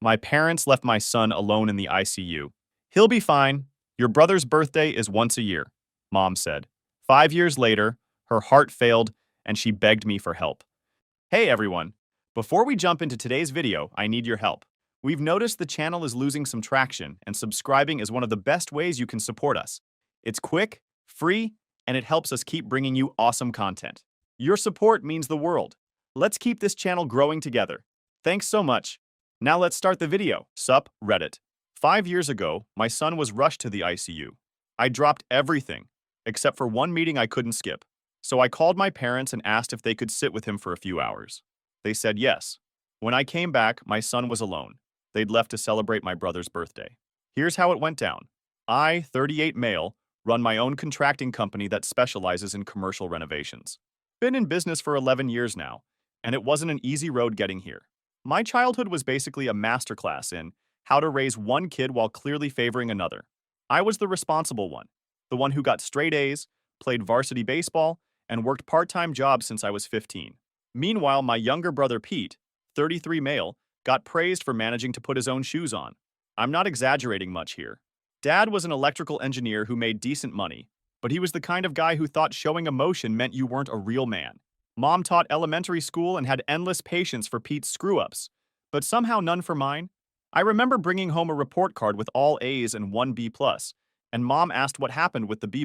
My parents left my son alone in the ICU. He'll be fine. Your brother's birthday is once a year, Mom said. 5 years later, her heart failed and she begged me for help. Hey everyone! Before we jump into today's video, I need your help. We've noticed the channel is losing some traction, and subscribing is one of the best ways you can support us. It's quick, free, and it helps us keep bringing you awesome content. Your support means the world. Let's keep this channel growing together. Thanks so much. Now let's start the video. Sup, Reddit. 5 years ago, my son was rushed to the ICU. I dropped everything, except for one meeting I couldn't skip. So I called my parents and asked if they could sit with him for a few hours. They said yes. When I came back, my son was alone. They'd left to celebrate my brother's birthday. Here's how it went down. I, 38 male, run my own contracting company that specializes in commercial renovations. Been in business for 11 years now, and it wasn't an easy road getting here. My childhood was basically a masterclass in how to raise one kid while clearly favoring another. I was the responsible one, the one who got straight A's, played varsity baseball, and worked part-time jobs since I was 15. Meanwhile, my younger brother Pete, 33 male, got praised for managing to put his own shoes on. I'm not exaggerating much here. Dad was an electrical engineer who made decent money, but he was the kind of guy who thought showing emotion meant you weren't a real man. Mom taught elementary school and had endless patience for Pete's screw-ups, but somehow none for mine. I remember bringing home a report card with all A's and one B+, and Mom asked what happened with the B+.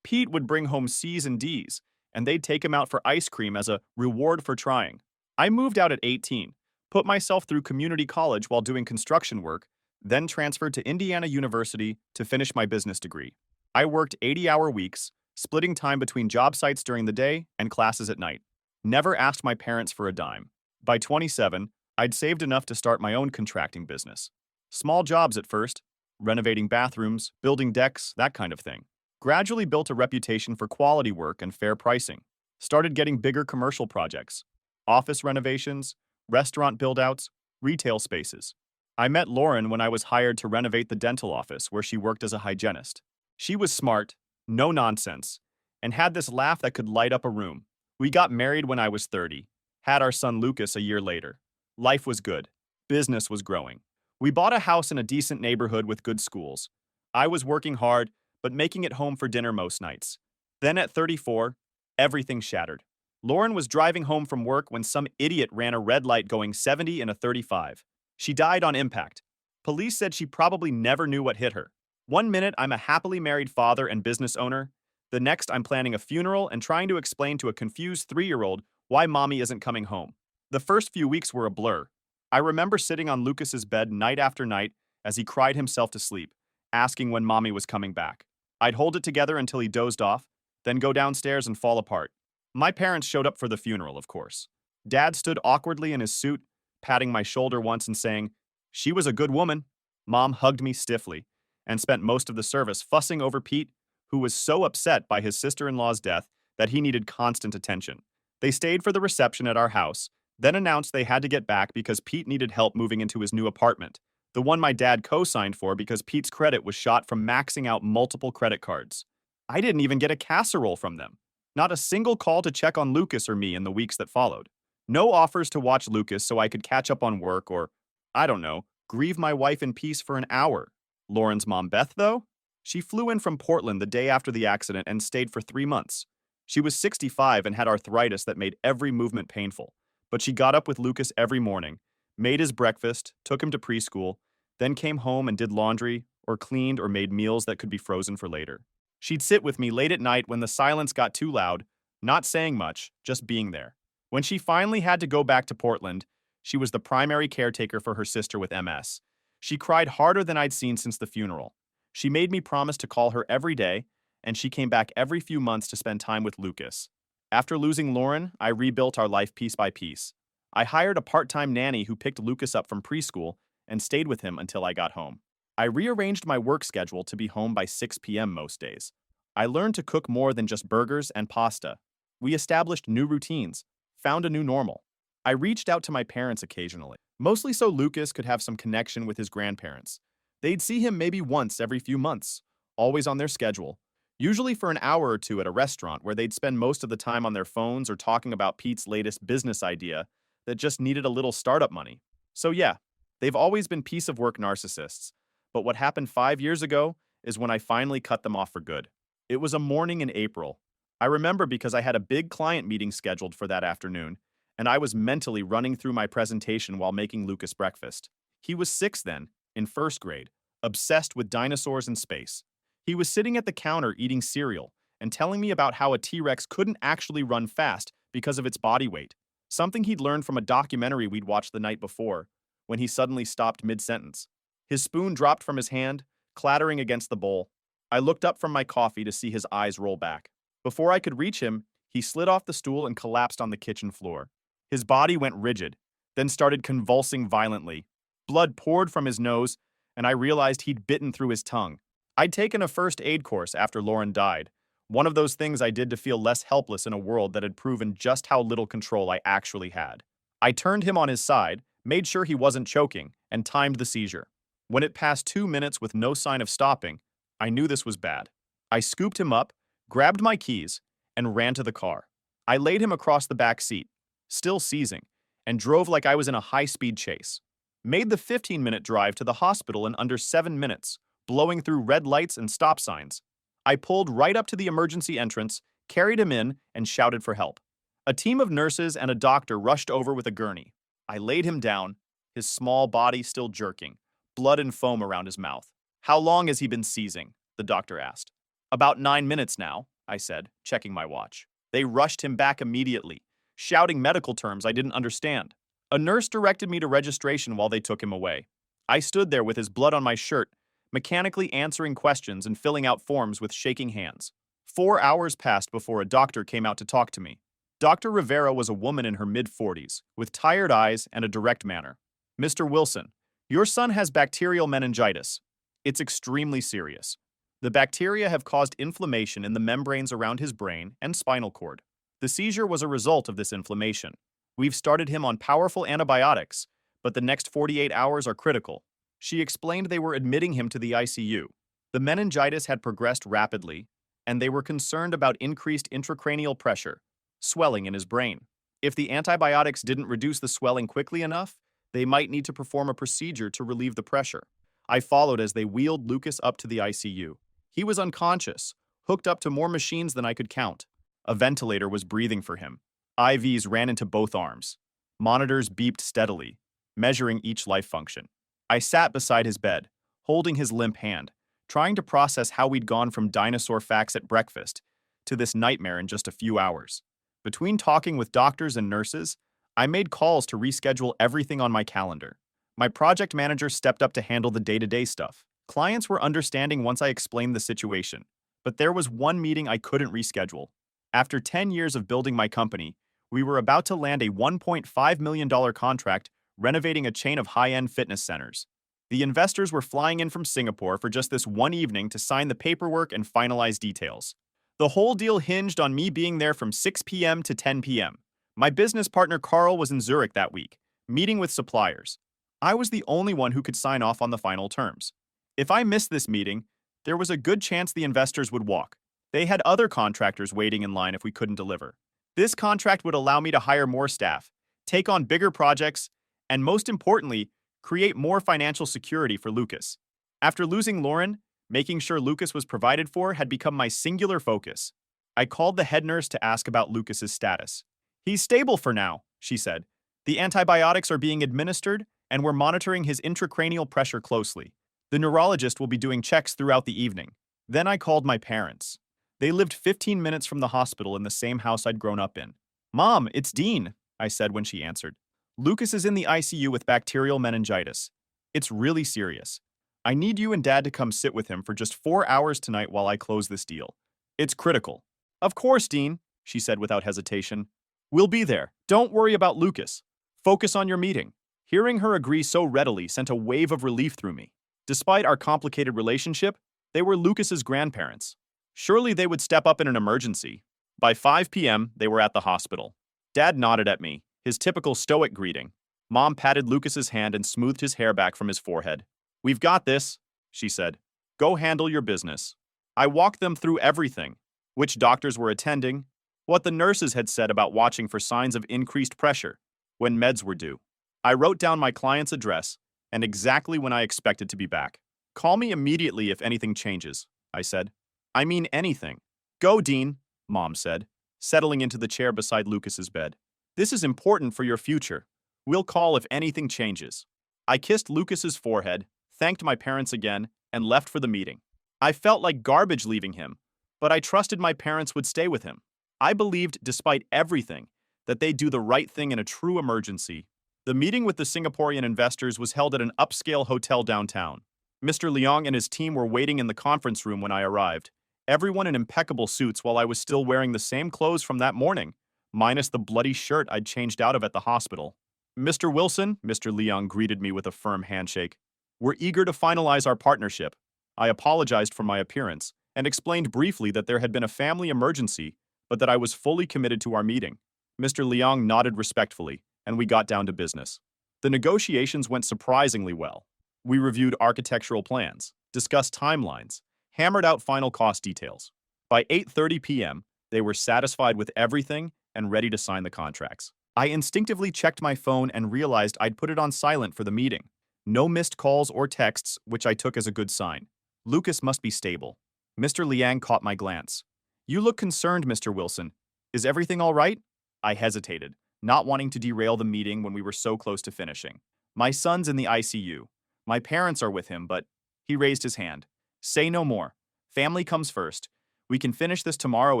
Pete would bring home C's and D's, and they'd take him out for ice cream as a reward for trying. I moved out at 18, put myself through community college while doing construction work, then transferred to Indiana University to finish my business degree. I worked 80-hour weeks, splitting time between job sites during the day and classes at night. Never asked my parents for a dime. By 27, I'd saved enough to start my own contracting business. Small jobs at first, renovating bathrooms, building decks, that kind of thing. Gradually built a reputation for quality work and fair pricing. Started getting bigger commercial projects, office renovations, restaurant build-outs, retail spaces. I met Lauren when I was hired to renovate the dental office where she worked as a hygienist. She was smart, no nonsense, and had this laugh that could light up a room. We got married when I was 30, had our son Lucas a year later. Life was good. Business was growing. We bought a house in a decent neighborhood with good schools. I was working hard, but making it home for dinner most nights. Then at 34, everything shattered. Lauren was driving home from work when some idiot ran a red light going 70 in a 35. She died on impact. Police said she probably never knew what hit her. One minute, I'm a happily married father and business owner. The next, I'm planning a funeral and trying to explain to a confused 3-year-old why mommy isn't coming home. The first few weeks were a blur. I remember sitting on Lucas's bed night after night as he cried himself to sleep, asking when mommy was coming back. I'd hold it together until he dozed off, then go downstairs and fall apart. My parents showed up for the funeral, of course. Dad stood awkwardly in his suit, patting my shoulder once and saying, "She was a good woman." Mom hugged me stiffly and spent most of the service fussing over Pete, who was so upset by his sister-in-law's death that he needed constant attention. They stayed for the reception at our house, then announced they had to get back because Pete needed help moving into his new apartment, the one my dad co-signed for because Pete's credit was shot from maxing out multiple credit cards. I didn't even get a casserole from them. Not a single call to check on Lucas or me in the weeks that followed. No offers to watch Lucas so I could catch up on work or, I don't know, grieve my wife in peace for an hour. Lauren's mom, Beth, though? She flew in from Portland the day after the accident and stayed for 3 months. She was 65 and had arthritis that made every movement painful. But she got up with Lucas every morning, made his breakfast, took him to preschool, then came home and did laundry, or cleaned or made meals that could be frozen for later. She'd sit with me late at night when the silence got too loud, not saying much, just being there. When she finally had to go back to Portland, she was the primary caretaker for her sister with MS. She cried harder than I'd seen since the funeral. She made me promise to call her every day, and she came back every few months to spend time with Lucas. After losing Lauren, I rebuilt our life piece by piece. I hired a part-time nanny who picked Lucas up from preschool and stayed with him until I got home. I rearranged my work schedule to be home by 6 p.m. most days. I learned to cook more than just burgers and pasta. We established new routines, found a new normal. I reached out to my parents occasionally, mostly so Lucas could have some connection with his grandparents. They'd see him maybe once every few months, always on their schedule, usually for an hour or two at a restaurant where they'd spend most of the time on their phones or talking about Pete's latest business idea that just needed a little startup money. So yeah, They've always been piece of work narcissists, but what happened 5 years ago is when I finally cut them off for good. It was a morning in April. I remember because I had a big client meeting scheduled for that afternoon, and I was mentally running through my presentation while making Lucas breakfast. He was 6 then, in first grade, obsessed with dinosaurs and space. He was sitting at the counter eating cereal and telling me about how a T-Rex couldn't actually run fast because of its body weight, something he'd learned from a documentary we'd watched the night before, when he suddenly stopped mid-sentence. His spoon dropped from his hand, clattering against the bowl. I looked up from my coffee to see his eyes roll back. Before I could reach him, he slid off the stool and collapsed on the kitchen floor. His body went rigid, then started convulsing violently. Blood poured from his nose, and I realized he'd bitten through his tongue. I'd taken a first aid course after Lauren died, one of those things I did to feel less helpless in a world that had proven just how little control I actually had. I turned him on his side, made sure he wasn't choking, and timed the seizure. When it passed 2 minutes with no sign of stopping, I knew this was bad. I scooped him up, grabbed my keys, and ran to the car. I laid him across the back seat, still seizing, and drove like I was in a high-speed chase. Made the 15-minute drive to the hospital in under 7 minutes, blowing through red lights and stop signs. I pulled right up to the emergency entrance, carried him in, and shouted for help. A team of nurses and a doctor rushed over with a gurney. I laid him down, his small body still jerking, blood and foam around his mouth. "How long has he been seizing?" the doctor asked. "About 9 minutes now," I said, checking my watch. They rushed him back immediately, shouting medical terms I didn't understand. A nurse directed me to registration while they took him away. I stood there with his blood on my shirt, mechanically answering questions and filling out forms with shaking hands. 4 hours passed before a doctor came out to talk to me. Dr. Rivera was a woman in her mid-40s, with tired eyes and a direct manner. "Mr. Wilson, your son has bacterial meningitis. It's extremely serious. The bacteria have caused inflammation in the membranes around his brain and spinal cord. The seizure was a result of this inflammation. We've started him on powerful antibiotics, but the next 48 hours are critical." She explained they were admitting him to the ICU. The meningitis had progressed rapidly, and they were concerned about increased intracranial pressure, swelling in his brain. If the antibiotics didn't reduce the swelling quickly enough, they might need to perform a procedure to relieve the pressure. I followed as they wheeled Lucas up to the ICU. He was unconscious, hooked up to more machines than I could count. A ventilator was breathing for him. IVs ran into both arms. Monitors beeped steadily, measuring each life function. I sat beside his bed, holding his limp hand, trying to process how we'd gone from dinosaur facts at breakfast to this nightmare in just a few hours. Between talking with doctors and nurses, I made calls to reschedule everything on my calendar. My project manager stepped up to handle the day-to-day stuff. Clients were understanding once I explained the situation, but there was one meeting I couldn't reschedule. After 10 years of building my company, we were about to land a $1.5 million contract renovating a chain of high-end fitness centers. The investors were flying in from Singapore for just this one evening to sign the paperwork and finalize details. The whole deal hinged on me being there from 6 p.m. to 10 p.m. My business partner Carl was in Zurich that week, meeting with suppliers. I was the only one who could sign off on the final terms. If I missed this meeting, there was a good chance the investors would walk. They had other contractors waiting in line if we couldn't deliver. This contract would allow me to hire more staff, take on bigger projects, and most importantly, create more financial security for Lucas. After losing Lauren, making sure Lucas was provided for had become my singular focus. I called the head nurse to ask about Lucas's status. "He's stable for now," she said. "The antibiotics are being administered, and we're monitoring his intracranial pressure closely. The neurologist will be doing checks throughout the evening." Then I called my parents. They lived 15 minutes from the hospital in the same house I'd grown up in. "Mom, it's Dean," I said when she answered. "Lucas is in the ICU with bacterial meningitis. It's really serious. I need you and Dad to come sit with him for just 4 hours tonight while I close this deal. It's critical." "Of course, Dean," she said without hesitation. "We'll be there. Don't worry about Lucas. Focus on your meeting." Hearing her agree so readily sent a wave of relief through me. Despite our complicated relationship, they were Lucas's grandparents. Surely they would step up in an emergency. By 5 p.m., they were at the hospital. Dad nodded at me, his typical stoic greeting. Mom patted Lucas's hand and smoothed his hair back from his forehead. "We've got this," she said. "Go handle your business." I walked them through everything. Which doctors were attending, what the nurses had said about watching for signs of increased pressure, when meds were due. I wrote down my client's address and exactly when I expected to be back. Call me immediately if anything changes, I said. I mean anything. Go, Dean, Mom said, settling into the chair beside Lucas's bed. This is important for your future. We'll call if anything changes. I kissed Lucas's forehead, thanked my parents again, and left for the meeting. I felt like garbage leaving him, but I trusted my parents would stay with him. I believed, despite everything, that they'd do the right thing in a true emergency. The meeting with the Singaporean investors was held at an upscale hotel downtown. Mr. Leong and his team were waiting in the conference room when I arrived, everyone in impeccable suits while I was still wearing the same clothes from that morning, minus the bloody shirt I'd changed out of at the hospital. Mr. Wilson, Mr. Leong greeted me with a firm handshake. We're eager to finalize our partnership. I apologized for my appearance and explained briefly that there had been a family emergency, but that I was fully committed to our meeting. Mr. Leong nodded respectfully, and we got down to business. The negotiations went surprisingly well. We reviewed architectural plans, discussed timelines, hammered out final cost details. By 8:30 p.m., they were satisfied with everything and ready to sign the contracts. I instinctively checked my phone and realized I'd put it on silent for the meeting. No missed calls or texts, which I took as a good sign. Lucas must be stable. Mr. Liang caught my glance. You look concerned, Mr. Wilson. Is everything all right? I hesitated, not wanting to derail the meeting when we were so close to finishing. My son's in the ICU. My parents are with him, but he raised his hand. Say no more. Family comes first. We can finish this tomorrow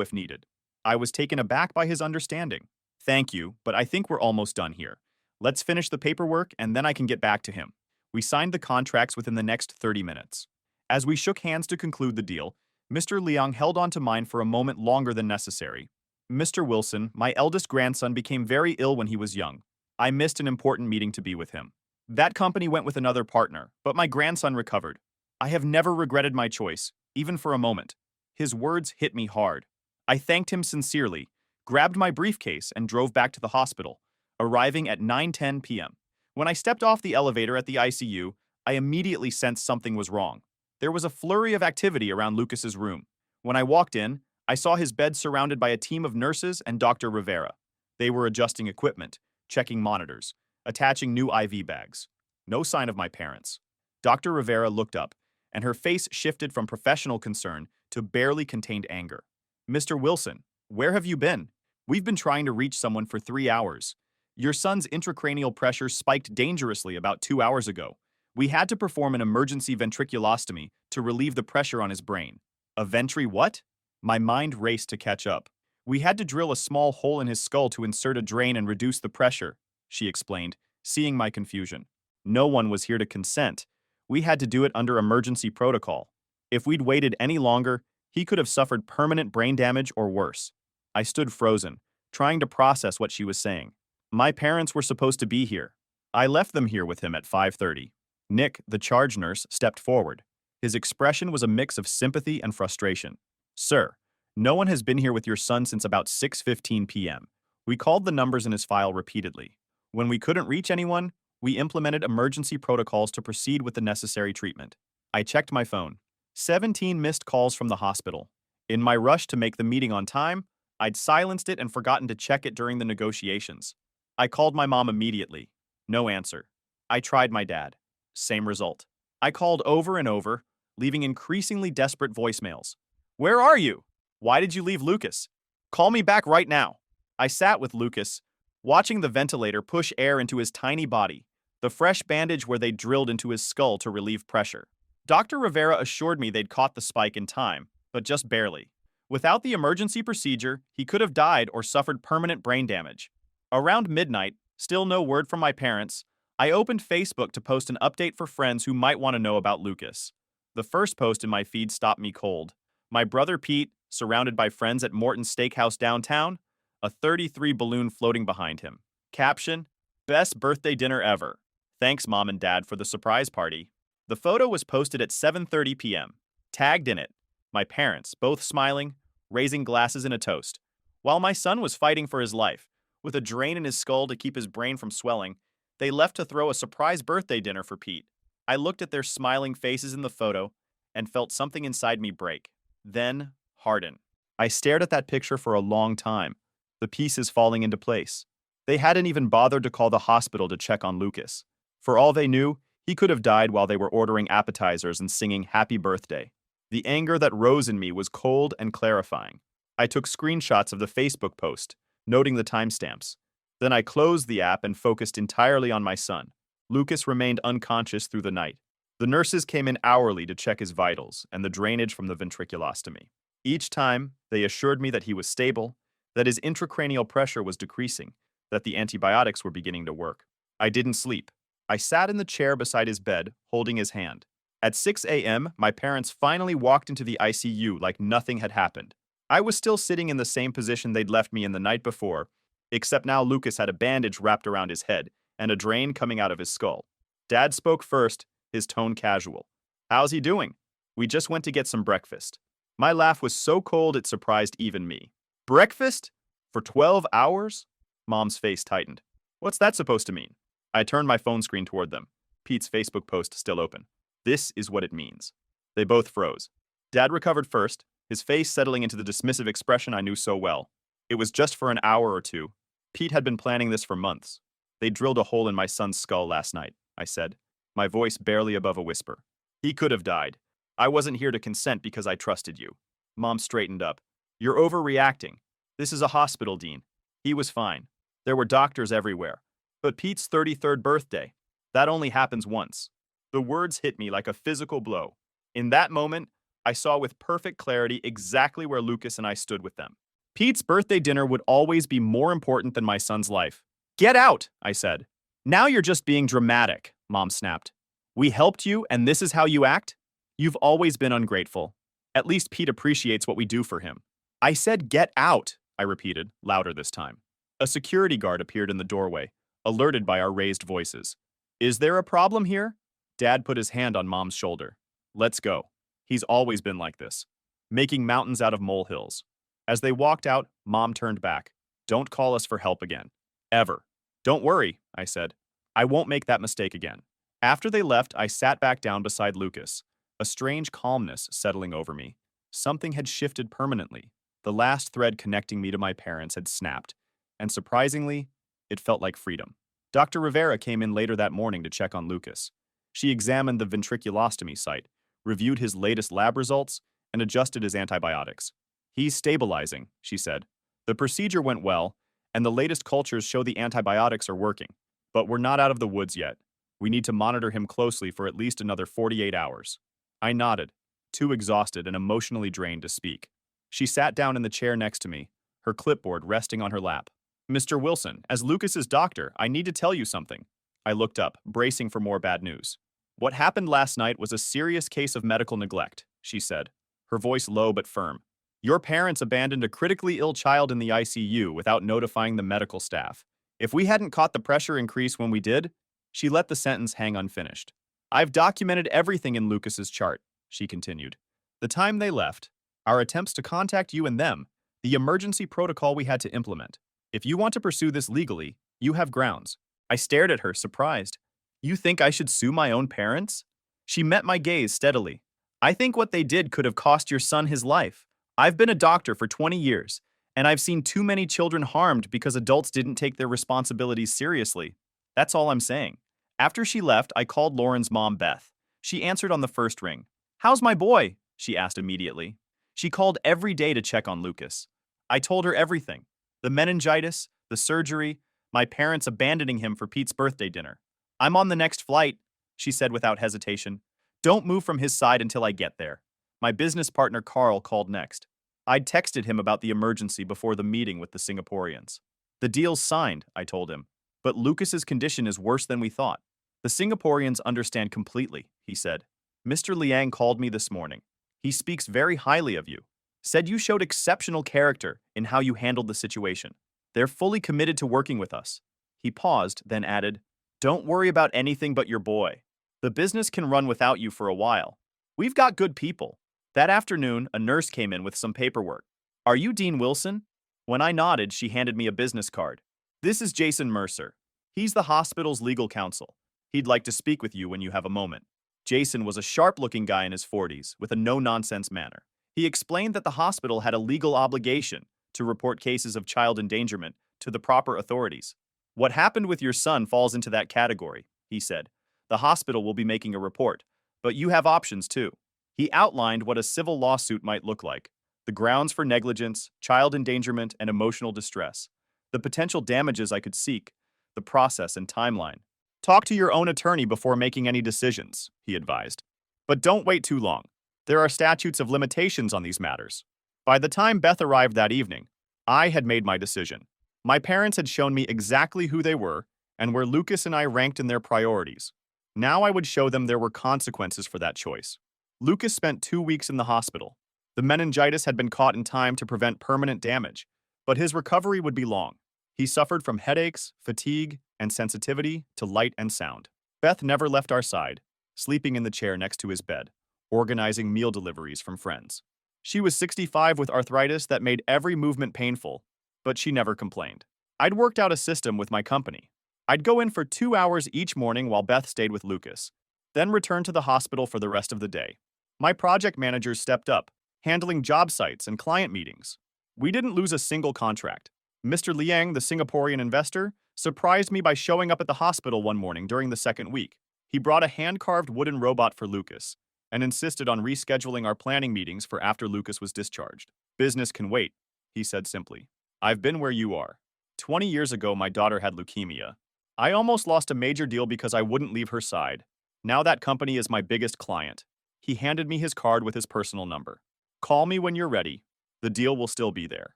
if needed. I was taken aback by his understanding. Thank you, but I think we're almost done here. Let's finish the paperwork and then I can get back to him. We signed the contracts within the next 30 minutes. As we shook hands to conclude the deal, Mr. Liang held on to mine for a moment longer than necessary. Mr. Wilson, my eldest grandson, became very ill when he was young. I missed an important meeting to be with him. That company went with another partner, but my grandson recovered. I have never regretted my choice, even for a moment. His words hit me hard. I thanked him sincerely, grabbed my briefcase, and drove back to the hospital, arriving at 9:10 p.m. When I stepped off the elevator at the ICU, I immediately sensed something was wrong. There was a flurry of activity around Lucas's room. When I walked in, I saw his bed surrounded by a team of nurses and Dr. Rivera. They were adjusting equipment, checking monitors, attaching new IV bags. No sign of my parents. Dr. Rivera looked up, and her face shifted from professional concern to barely contained anger. Mr. Wilson, where have you been? We've been trying to reach someone for 3 hours. Your son's intracranial pressure spiked dangerously about 2 hours ago. We had to perform an emergency ventriculostomy to relieve the pressure on his brain. A ventri what? My mind raced to catch up. We had to drill a small hole in his skull to insert a drain and reduce the pressure, she explained, seeing my confusion. No one was here to consent. We had to do it under emergency protocol. If we'd waited any longer, he could have suffered permanent brain damage or worse. I stood frozen, trying to process what she was saying. My parents were supposed to be here. I left them here with him at 5:30. Nick, the charge nurse, stepped forward. His expression was a mix of sympathy and frustration. Sir, no one has been here with your son since about 6:15 p.m. We called the numbers in his file repeatedly. When we couldn't reach anyone, we implemented emergency protocols to proceed with the necessary treatment. I checked my phone. 17 missed calls from the hospital. In my rush to make the meeting on time, I'd silenced it and forgotten to check it during the negotiations. I called my mom immediately. No answer. I tried my dad. Same result. I called over and over, leaving increasingly desperate voicemails. Where are you? Why did you leave Lucas? Call me back right now. I sat with Lucas, watching the ventilator push air into his tiny body, the fresh bandage where they drilled into his skull to relieve pressure. Dr. Rivera assured me they'd caught the spike in time, but just barely. Without the emergency procedure, he could have died or suffered permanent brain damage. Around midnight, still no word from my parents, I opened Facebook to post an update for friends who might want to know about Lucas. The first post in my feed stopped me cold. My brother Pete, surrounded by friends at Morton's Steakhouse downtown, a 33 balloon floating behind him. Caption, best birthday dinner ever. Thanks, Mom and Dad, for the surprise party. The photo was posted at 7:30 p.m. Tagged in it, my parents, both smiling, raising glasses in a toast. While my son was fighting for his life, with a drain in his skull to keep his brain from swelling, they left to throw a surprise birthday dinner for Pete. I looked at their smiling faces in the photo and felt something inside me break, then harden. I stared at that picture for a long time, the pieces falling into place. They hadn't even bothered to call the hospital to check on Lucas. For all they knew, He could have died while they were ordering appetizers and singing happy birthday. The anger that rose in me was cold and clarifying. I took screenshots of the Facebook post, noting the timestamps. Then I closed the app and focused entirely on my son. Lucas remained unconscious through the night. The nurses came in hourly to check his vitals and the drainage from the ventriculostomy. Each time, they assured me that he was stable, that his intracranial pressure was decreasing, that the antibiotics were beginning to work. I didn't sleep. I sat in the chair beside his bed, holding his hand. At 6 a.m., my parents finally walked into the ICU like nothing had happened. I was still sitting in the same position they'd left me in the night before, except now Lucas had a bandage wrapped around his head and a drain coming out of his skull. Dad spoke first, his tone casual. "How's he doing?" "We just went to get some breakfast." My laugh was so cold it surprised even me. "Breakfast? For 12 hours?" Mom's face tightened. "What's that supposed to mean?" I turned my phone screen toward them. Pete's Facebook post still open. "This is what it means." They both froze. Dad recovered first, his face settling into the dismissive expression I knew so well. "It was just for an hour or two. Pete had been planning this for months. They drilled a hole in my son's skull last night," I said, my voice barely above a whisper. "He could have died. I wasn't here to consent because I trusted you." Mom straightened up. "You're overreacting. This is a hospital, Dean. He was fine. There were doctors everywhere. But Pete's 33rd birthday, that only happens once." The words hit me like a physical blow. In that moment, I saw with perfect clarity exactly where Lucas and I stood with them. Pete's birthday dinner would always be more important than my son's life. "Get out," I said. "Now you're just being dramatic," Mom snapped. "We helped you, and this is how you act? You've always been ungrateful. At least Pete appreciates what we do for him." "I said get out," I repeated, louder this time. A security guard appeared in the doorway, alerted by our raised voices. "Is there a problem here?" Dad put his hand on Mom's shoulder. "Let's go. He's always been like this, making mountains out of molehills." As they walked out, Mom turned back. "Don't call us for help again. Ever." "Don't worry," I said. "I won't make that mistake again." After they left, I sat back down beside Lucas, a strange calmness settling over me. Something had shifted permanently. The last thread connecting me to my parents had snapped, and surprisingly, it felt like freedom. Dr. Rivera came in later that morning to check on Lucas. She examined the ventriculostomy site, reviewed his latest lab results, and adjusted his antibiotics. "He's stabilizing," she said. "The procedure went well, and the latest cultures show the antibiotics are working. But we're not out of the woods yet. We need to monitor him closely for at least another 48 hours. I nodded, too exhausted and emotionally drained to speak. She sat down in the chair next to me, her clipboard resting on her lap. "Mr. Wilson, as Lucas's doctor, I need to tell you something." I looked up, bracing for more bad news. "What happened last night was a serious case of medical neglect," she said, her voice low but firm. "Your parents abandoned a critically ill child in the ICU without notifying the medical staff. If we hadn't caught the pressure increase when we did..." She let the sentence hang unfinished. "I've documented everything in Lucas's chart," she continued. "The time they left, our attempts to contact you and them, the emergency protocol we had to implement. If you want to pursue this legally, you have grounds." I stared at her, surprised. "You think I should sue my own parents?" She met my gaze steadily. "I think what they did could have cost your son his life. I've been a doctor for 20 years, and I've seen too many children harmed because adults didn't take their responsibilities seriously. That's all I'm saying." After she left, I called Lauren's mom, Beth. She answered on the first ring. "How's my boy?" she asked immediately. She called every day to check on Lucas. I told her everything. The meningitis, the surgery, my parents abandoning him for Pete's birthday dinner. "I'm on the next flight," she said without hesitation. "Don't move from his side until I get there." My business partner Carl called next. I'd texted him about the emergency before the meeting with the Singaporeans. "The deal's signed," I told him, "but Lucas's condition is worse than we thought." "The Singaporeans understand completely," he said. "Mr. Liang called me this morning. He speaks very highly of you. Said you showed exceptional character in how you handled the situation. They're fully committed to working with us." He paused, then added, "Don't worry about anything but your boy. The business can run without you for a while. We've got good people." That afternoon, a nurse came in with some paperwork. "Are you Dean Wilson?" When I nodded, she handed me a business card. "This is Jason Mercer. He's the hospital's legal counsel. He'd like to speak with you when you have a moment." Jason was a sharp-looking guy in his 40s with a no-nonsense manner. He explained that the hospital had a legal obligation to report cases of child endangerment to the proper authorities. "What happened with your son falls into that category," he said. The hospital will be making a report, but you have options too. He outlined what a civil lawsuit might look like: the grounds for negligence, child endangerment, and emotional distress, the potential damages I could seek, the process and timeline. Talk to your own attorney before making any decisions, he advised. But don't wait too long. There are statutes of limitations on these matters. By the time Beth arrived that evening, I had made my decision. My parents had shown me exactly who they were and where Lucas and I ranked in their priorities. Now I would show them there were consequences for that choice. Lucas spent 2 weeks in the hospital. The meningitis had been caught in time to prevent permanent damage, but his recovery would be long. He suffered from headaches, fatigue, and sensitivity to light and sound. Beth never left our side, sleeping in the chair next to his bed, organizing meal deliveries from friends. She was 65 with arthritis that made every movement painful, but she never complained. I'd worked out a system with my company. I'd go in for 2 hours each morning while Beth stayed with Lucas, then return to the hospital for the rest of the day. My project managers stepped up, handling job sites and client meetings. We didn't lose a single contract. Mr. Liang, the Singaporean investor, surprised me by showing up at the hospital one morning during the second week. He brought a hand-carved wooden robot for Lucas and insisted on rescheduling our planning meetings for after Lucas was discharged. Business can wait, he said simply. I've been where you are. 20 years ago, my daughter had leukemia. I almost lost a major deal because I wouldn't leave her side. Now that company is my biggest client. He handed me his card with his personal number. Call me when you're ready. The deal will still be there.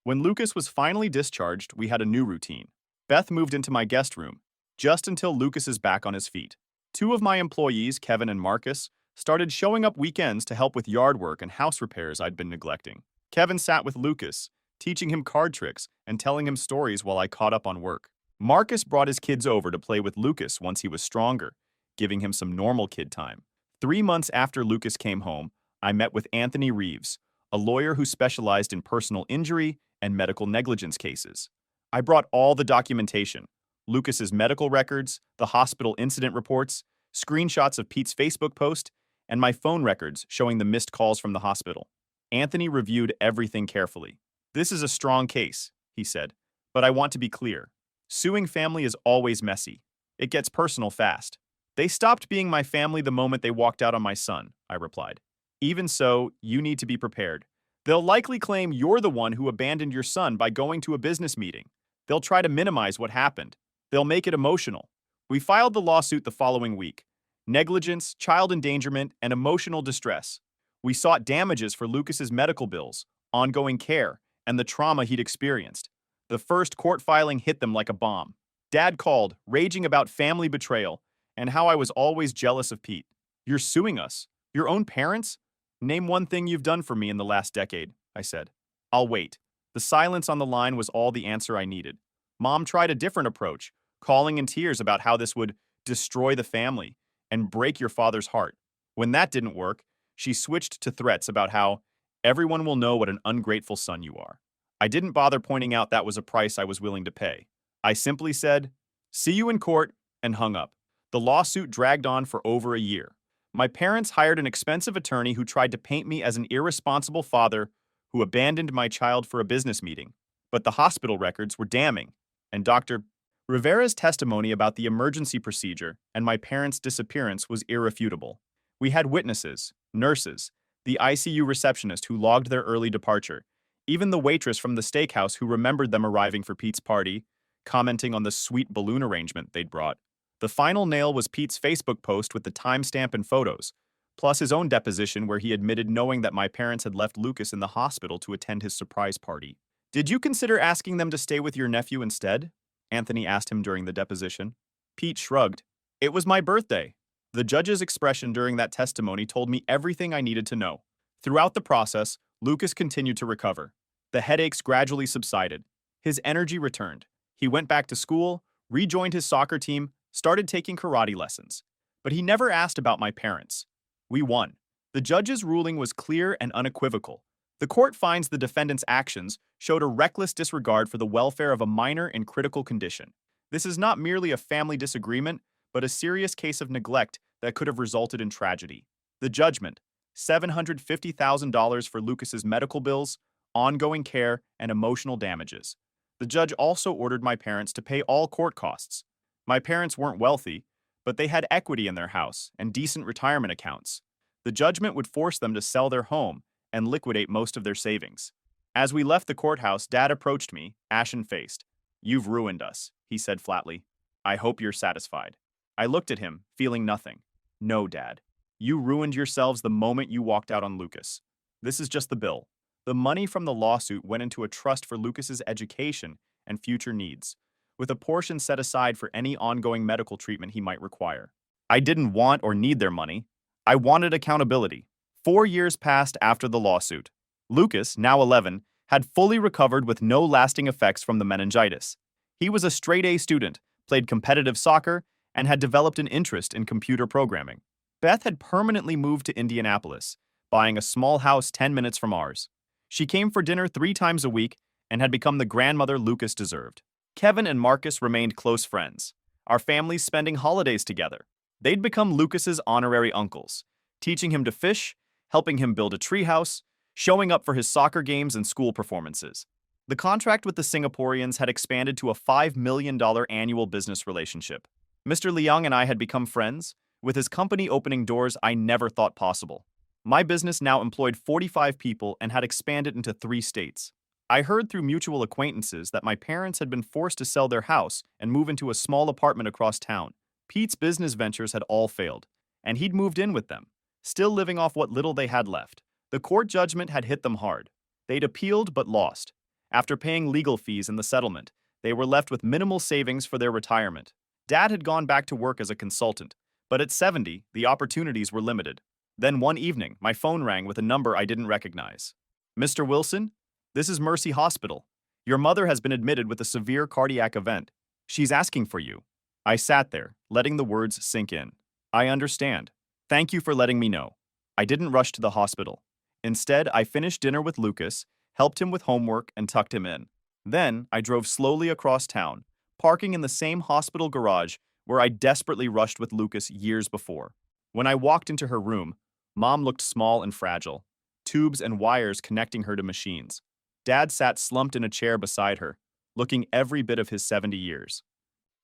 When Lucas was finally discharged, we had a new routine. Beth moved into my guest room, just until Lucas is back on his feet. Two of my employees, Kevin and Marcus, started showing up weekends to help with yard work and house repairs I'd been neglecting. Kevin sat with Lucas, teaching him card tricks and telling him stories while I caught up on work. Marcus brought his kids over to play with Lucas once he was stronger, giving him some normal kid time. 3 months after Lucas came home, I met with Anthony Reeves, a lawyer who specialized in personal injury and medical negligence cases. I brought all the documentation: Lucas's medical records, the hospital incident reports, screenshots of Pete's Facebook post, and my phone records showing the missed calls from the hospital. Anthony reviewed everything carefully. This is a strong case, he said, but I want to be clear. Suing family is always messy. It gets personal fast. They stopped being my family the moment they walked out on my son, I replied. Even so, you need to be prepared. They'll likely claim you're the one who abandoned your son by going to a business meeting. They'll try to minimize what happened. They'll make it emotional. We filed the lawsuit the following week. Negligence, child endangerment, and emotional distress. We sought damages for Lucas's medical bills, ongoing care, and the trauma he'd experienced. The first court filing hit them like a bomb. Dad called, raging about family betrayal and how I was always jealous of Pete. You're suing us? Your own parents? Name one thing you've done for me in the last decade, I said. I'll wait. The silence on the line was all the answer I needed. Mom tried a different approach, calling in tears about how this would destroy the family and break your father's heart. When that didn't work, she switched to threats about how everyone will know what an ungrateful son you are. I didn't bother pointing out that was a price I was willing to pay. I simply said, "See you in court," and hung up. The lawsuit dragged on for over a year. My parents hired an expensive attorney who tried to paint me as an irresponsible father who abandoned my child for a business meeting. But the hospital records were damning, and Dr. Rivera's testimony about the emergency procedure and my parents' disappearance was irrefutable. We had witnesses, nurses, the ICU receptionist who logged their early departure, even the waitress from the steakhouse who remembered them arriving for Pete's party, commenting on the sweet balloon arrangement they'd brought. The final nail was Pete's Facebook post with the timestamp and photos, plus his own deposition where he admitted knowing that my parents had left Lucas in the hospital to attend his surprise party. "Did you consider asking them to stay with your nephew instead?" Anthony asked him during the deposition. Pete shrugged. "It was my birthday." The judge's expression during that testimony told me everything I needed to know. Throughout the process, Lucas continued to recover. The headaches gradually subsided. His energy returned. He went back to school, rejoined his soccer team, started taking karate lessons. But he never asked about my parents. We won. The judge's ruling was clear and unequivocal. The court finds the defendant's actions showed a reckless disregard for the welfare of a minor in critical condition. This is not merely a family disagreement, but a serious case of neglect that could have resulted in tragedy. The judgment: $750,000 for Lucas's medical bills, ongoing care, and emotional damages. The judge also ordered my parents to pay all court costs. My parents weren't wealthy, but they had equity in their house and decent retirement accounts. The judgment would force them to sell their home and liquidate most of their savings. As we left the courthouse, Dad approached me, ashen-faced. "You've ruined us," he said flatly. "I hope you're satisfied." I looked at him, feeling nothing. "No, Dad. You ruined yourselves the moment you walked out on Lucas. This is just the bill. The money from the lawsuit went into a trust for Lucas's education and future needs, with a portion set aside for any ongoing medical treatment he might require. I didn't want or need their money. I wanted accountability." 4 years passed after the lawsuit. Lucas, now 11, had fully recovered with no lasting effects from the meningitis. He was a straight-A student, played competitive soccer, and had developed an interest in computer programming. Beth had permanently moved to Indianapolis, buying a small house 10 minutes from ours. She came for dinner 3 times a week and had become the grandmother Lucas deserved. Kevin and Marcus remained close friends, our families spending holidays together. They'd become Lucas's honorary uncles, teaching him to fish, helping him build a treehouse, showing up for his soccer games and school performances. The contract with the Singaporeans had expanded to a $5 million annual business relationship. Mr. Leung and I had become friends, with his company opening doors I never thought possible. My business now employed 45 people and had expanded into 3 states. I heard through mutual acquaintances that my parents had been forced to sell their house and move into a small apartment across town. Pete's business ventures had all failed, and he'd moved in with them, still living off what little they had left. The court judgment had hit them hard. They'd appealed but lost. After paying legal fees in the settlement, they were left with minimal savings for their retirement. Dad had gone back to work as a consultant, but at 70, the opportunities were limited. Then one evening, my phone rang with a number I didn't recognize. "Mr. Wilson? This is Mercy Hospital. Your mother has been admitted with a severe cardiac event. She's asking for you." I sat there, letting the words sink in. "I understand. Thank you for letting me know." I didn't rush to the hospital. Instead, I finished dinner with Lucas, helped him with homework, and tucked him in. Then, I drove slowly across town, parking in the same hospital garage where I desperately rushed with Lucas years before. When I walked into her room, Mom looked small and fragile, tubes and wires connecting her to machines. Dad sat slumped in a chair beside her, looking every bit of his 70 years.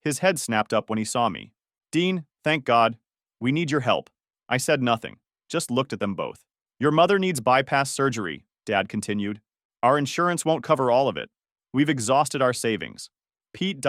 His head snapped up when he saw me. "Dean, thank God. We need your help." I said nothing, just looked at them both. "Your mother needs bypass surgery," Dad continued. "Our insurance won't cover all of it. We've exhausted our savings." Pete ...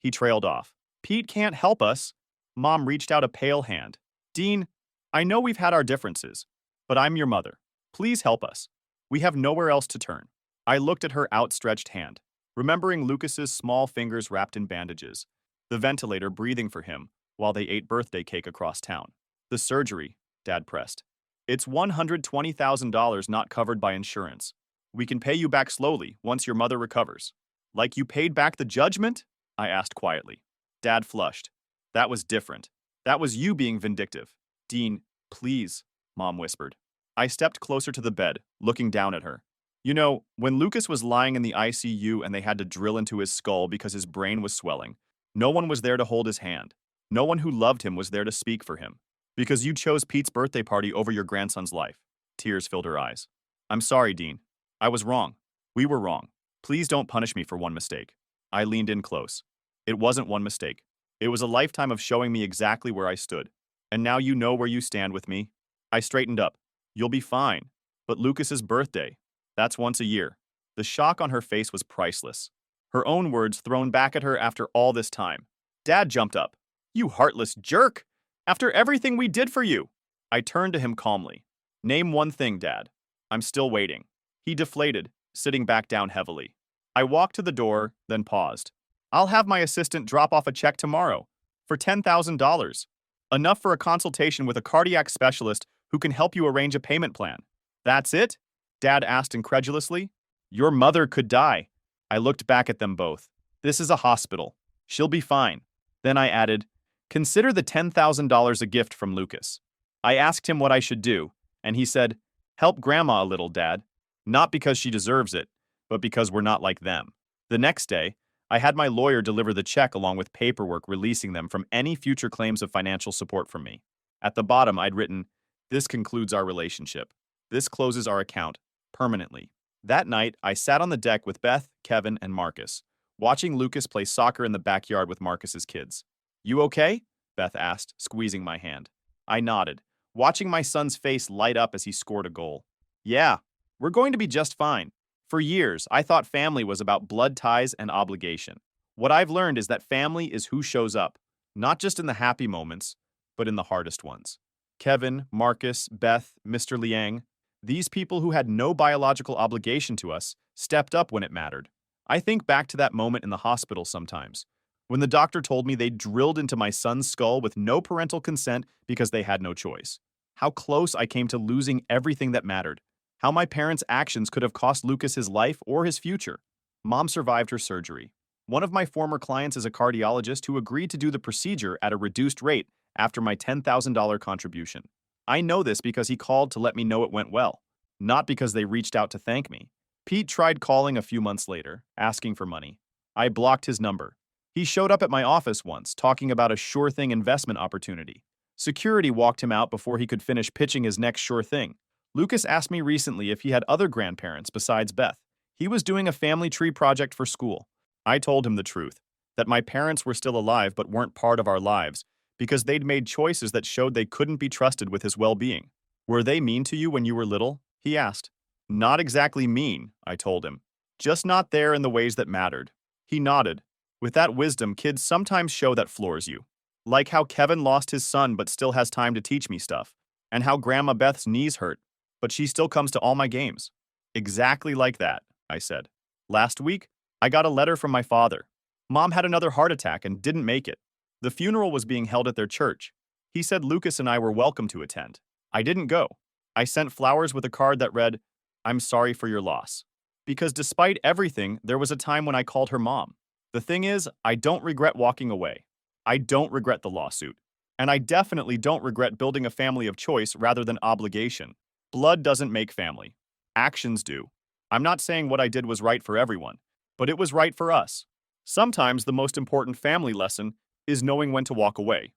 He trailed off. "Pete can't help us." Mom reached out a pale hand. "Dean, I know we've had our differences, but I'm your mother. Please help us. We have nowhere else to turn." I looked at her outstretched hand, remembering Lucas's small fingers wrapped in bandages, the ventilator breathing for him while they ate birthday cake across town. "The surgery," Dad pressed. "It's $120,000 not covered by insurance. We can pay you back slowly once your mother recovers." "Like you paid back the judgment?" I asked quietly. Dad flushed. "That was different. That was you being vindictive." "Dean, please," Mom whispered. I stepped closer to the bed, looking down at her. "You know, when Lucas was lying in the ICU and they had to drill into his skull because his brain was swelling, no one was there to hold his hand. No one who loved him was there to speak for him. Because you chose Pete's birthday party over your grandson's life." Tears filled her eyes. "I'm sorry, Dean. I was wrong. We were wrong. Please don't punish me for one mistake." I leaned in close. "It wasn't one mistake. It was a lifetime of showing me exactly where I stood. And now you know where you stand with me." I straightened up. "You'll be fine. But Lucas's birthday, that's once a year." The shock on her face was priceless. Her own words thrown back at her after all this time. Dad jumped up. "You heartless jerk! After everything we did for you!" I turned to him calmly. "Name one thing, Dad." "I'm still waiting." He deflated, sitting back down heavily. I walked to the door, then paused. "I'll have my assistant drop off a check tomorrow for $10,000. Enough for a consultation with a cardiac specialist who can help you arrange a payment plan." "That's it?" Dad asked incredulously. "Your mother could die." I looked back at them both. "This is a hospital. She'll be fine." Then I added, "Consider the $10,000 a gift from Lucas." I asked him what I should do, and he said, "Help Grandma a little, Dad. Not because she deserves it, but because we're not like them." The next day, I had my lawyer deliver the check along with paperwork releasing them from any future claims of financial support from me. At the bottom, I'd written, "This concludes our relationship. This closes our account, permanently." That night, I sat on the deck with Beth, Kevin, and Marcus, watching Lucas play soccer in the backyard with Marcus's kids. "You okay?" Beth asked, squeezing my hand. I nodded, watching my son's face light up as he scored a goal. Yeah, we're going to be just fine. For years, I thought family was about blood ties and obligation. What I've learned is that family is who shows up, not just in the happy moments, but in the hardest ones. Kevin, Marcus, Beth, Mr. Liang, these people who had no biological obligation to us stepped up when it mattered. I think back to that moment in the hospital sometimes, when the doctor told me they drilled into my son's skull with no parental consent because they had no choice. How close I came to losing everything that mattered. How my parents' actions could have cost Lucas his life or his future. Mom survived her surgery. One of my former clients is a cardiologist who agreed to do the procedure at a reduced rate after my $10,000 contribution. I know this because he called to let me know it went well, not because they reached out to thank me. Pete tried calling a few months later, asking for money. I blocked his number. He showed up at my office once, talking about a sure thing investment opportunity. Security walked him out before he could finish pitching his next sure thing. Lucas asked me recently if he had other grandparents besides Beth. He was doing a family tree project for school. I told him the truth, that my parents were still alive but weren't part of our lives, because they'd made choices that showed they couldn't be trusted with his well-being. Were they mean to you when you were little? He asked. Not exactly mean, I told him. Just not there in the ways that mattered. He nodded. With that wisdom, kids sometimes show that floors you. Like how Kevin lost his son but still has time to teach me stuff. And how Grandma Beth's knees hurt, but she still comes to all my games. Exactly like that, I said. Last week, I got a letter from my father. Mom had another heart attack and didn't make it. The funeral was being held at their church. He said Lucas and I were welcome to attend. I didn't go. I sent flowers with a card that read, I'm sorry for your loss. Because despite everything, there was a time when I called her mom. The thing is, I don't regret walking away. I don't regret the lawsuit. And I definitely don't regret building a family of choice rather than obligation. Blood doesn't make family. Actions do. I'm not saying what I did was right for everyone, but it was right for us. Sometimes the most important family lesson is knowing when to walk away.